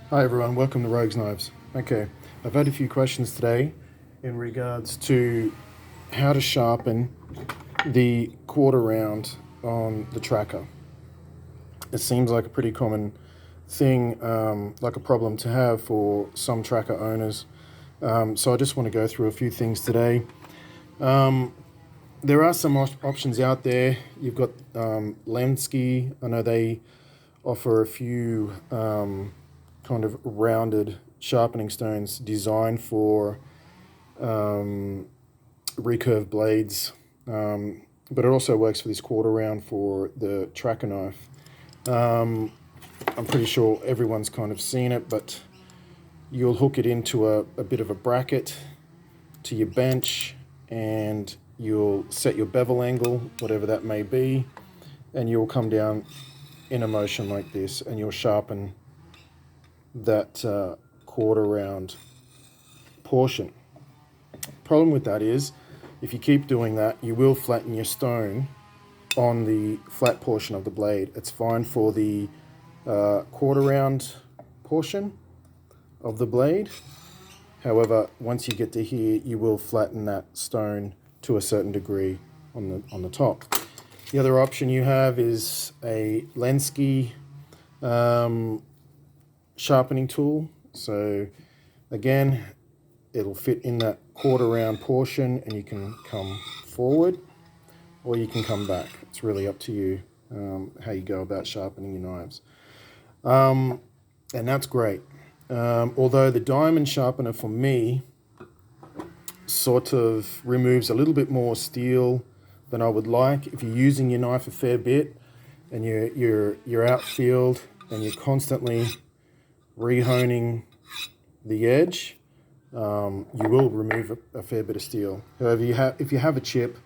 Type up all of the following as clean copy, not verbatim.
Hi everyone, welcome to Rogues Knives. Okay, I've had a few questions today in regards to how to sharpen the quarter round on the tracker. It seems like a pretty common thing, like a problem to have for some tracker owners. So I just want to go through a few things today. There are some options out there. You've got Lenski. I know they offer a few kind of rounded sharpening stones designed for recurve blades, but it also works for this quarter round for the tracker knife. I'm pretty sure everyone's kind of seen it, but you'll hook it into a bit of a bracket to your bench, and you'll set your bevel angle, whatever that may be, and you'll come down in a motion like this, and you'll sharpen that quarter round portion. Problem with that is, if you keep doing that, you will flatten your stone on the flat portion of the blade. It's fine for the quarter round portion of the blade. However, once you get to here, you will flatten that stone to a certain degree on the top. The other option you have is a Lenski sharpening tool. So again, it'll fit in that quarter round portion, and you can come forward or you can come back. It's really up to you how you go about sharpening your knives. And that's great. Although the diamond sharpener for me sort of removes a little bit more steel than I would like. If you're using your knife a fair bit and you're outfield and you're constantly rehoning the edge, you will remove a fair bit of steel. However, if you have a chip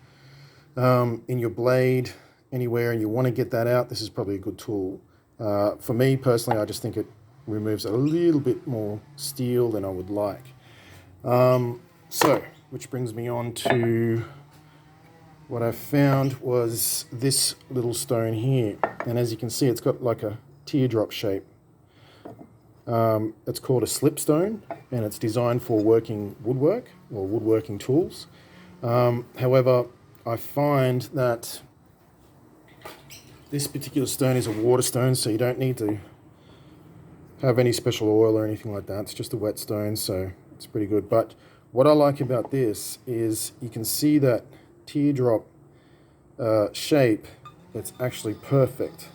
in your blade anywhere and you want to get that out, this is probably a good tool. For me personally, I just think it removes a little bit more steel than I would like. So, which brings me on to what I found was this little stone here. And as you can see, it's got like a teardrop shape. It's called a slipstone, and it's designed for working woodwork or woodworking tools. However, I find that this particular stone is a water stone, so you don't need to have any special oil or anything like that. It's just a wet stone, so it's pretty good. But what I like about this is you can see that teardrop shape. It's actually perfect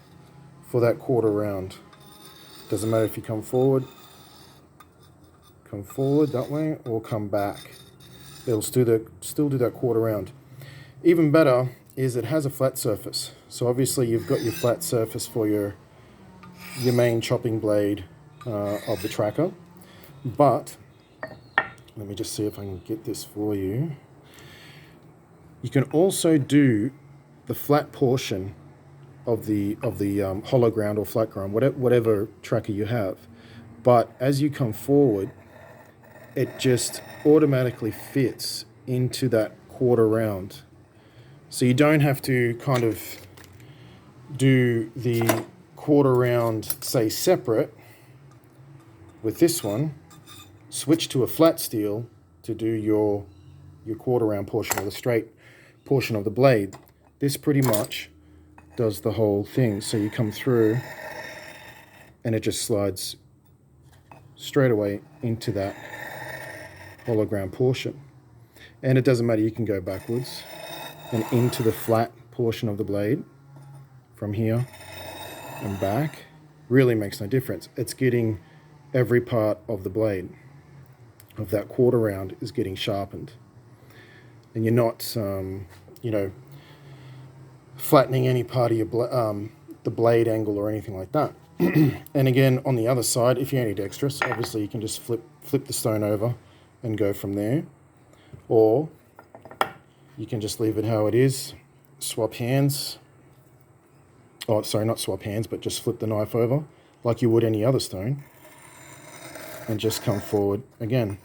for that quarter round. Doesn't matter if you come forward that way, or come back. It'll still do that quarter round. Even better is it has a flat surface. So obviously you've got your flat surface for your main chopping blade of the tracker. But let me just see if I can get this for you. You can also do the flat portion of the hollow ground or flat ground, whatever tracker you have. But as you come forward, it just automatically fits into that quarter round. So you don't have to kind of do the quarter round, say, separate with this one, switch to a flat steel to do your quarter round portion, or the straight portion of the blade. This pretty much does the whole thing. So you come through and it just slides straight away into that hollow ground portion. And it doesn't matter, you can go backwards and into the flat portion of the blade from here and back. Really makes no difference. It's getting every part of the blade of that quarter round is getting sharpened. And you're not, flattening any part of your the blade angle or anything like that. And again, on the other side, if you're ambidextrous, obviously you can just flip the stone over and go from there. Or you can just leave it how it is, swap hands. Oh, sorry, not swap hands, but just flip the knife over like you would any other stone, and just come forward again.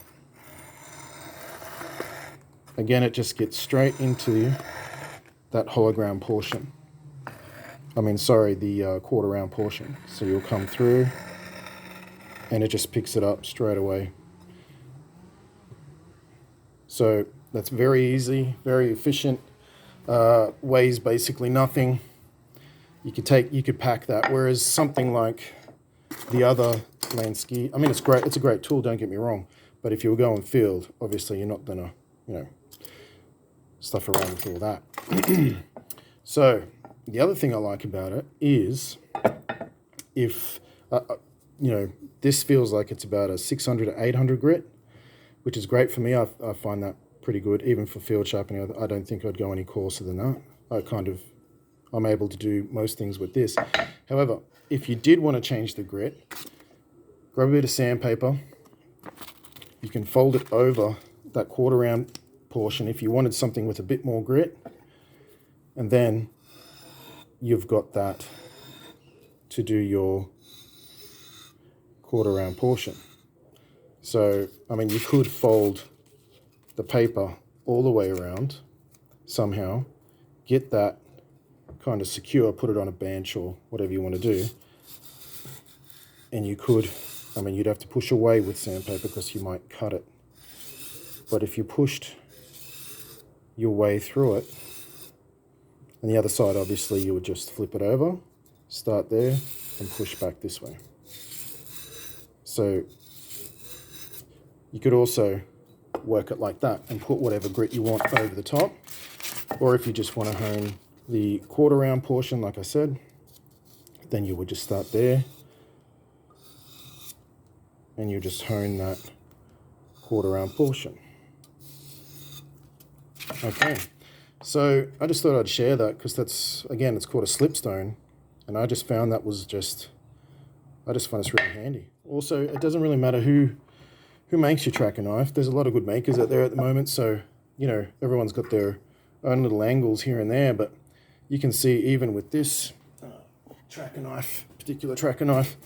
Again, it just gets straight into that hollow ground portion. The quarter round portion. So you'll come through and it just picks it up straight away. So that's very easy, very efficient, weighs basically nothing. You could pack that, whereas something like the other Lansky, I mean, it's great, it's a great tool, don't get me wrong, but if you were going field, obviously you're not gonna, stuff around with all that. So the other thing I like about it is if, this feels like it's about a 600 to 800 grit, which is great for me. I find that pretty good, even for field sharpening. I don't think I'd go any coarser than that. I'm able to do most things with this. However, if you did want to change the grit, grab a bit of sandpaper. You can fold it over that quarter round portion if you wanted something with a bit more grit. And then you've got that to do your quarter round portion. So, I mean, you could fold the paper all the way around somehow, get that kind of secure, put it on a bench or whatever you want to do. And you could, you'd have to push away with sandpaper because you might cut it. But if you pushed your way through it, and the other side, obviously, you would just flip it over, start there, and push back this way. So you could also work it like that and put whatever grit you want over the top. Or if you just want to hone the quarter round portion, like I said, then you would just start there and you just hone that quarter round portion. Okay, so I just thought I'd share that because that's, again, it's called a slipstone, and I just found that was I just find it's really handy. Also, it doesn't really matter who makes your tracker knife. There's a lot of good makers out there at the moment, so everyone's got their own little angles here and there, but you can see even with this particular tracker knife,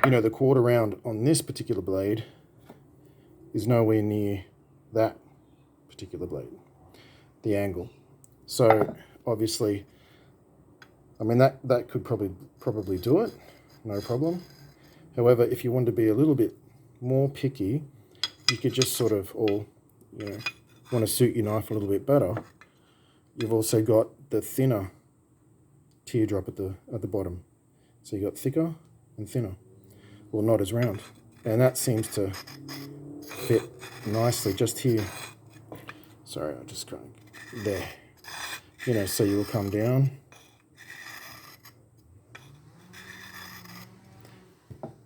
the quarter round on this particular blade is nowhere near that particular blade, the angle. So obviously, that could probably do it, no problem. However, if you want to be a little bit more picky, you could just sort of want to suit your knife a little bit better. You've also got the thinner teardrop at the bottom. So you got thicker and thinner, well, not as round, and that seems to fit nicely just here. Sorry, I'll just go there. So you'll come down.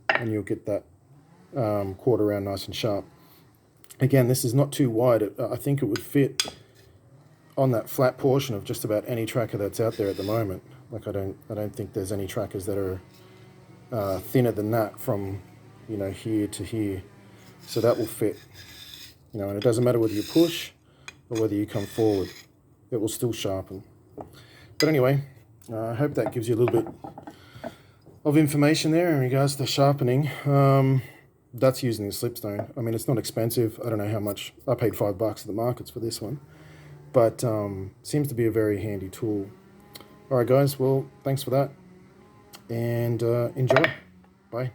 And you'll get that quarter round nice and sharp. Again, this is not too wide. I think it would fit on that flat portion of just about any tracker that's out there at the moment. Like I don't think there's any trackers that are thinner than that from here to here. So that will fit. And it doesn't matter whether you push or whether you come forward, it will still sharpen. But anyway, I hope that gives you a little bit of information there in regards to sharpening. That's using the slipstone. It's not expensive. I don't know how much. I paid $5 at the markets for this one, but seems to be a very handy tool. All right, guys. Well, thanks for that, and enjoy. Bye.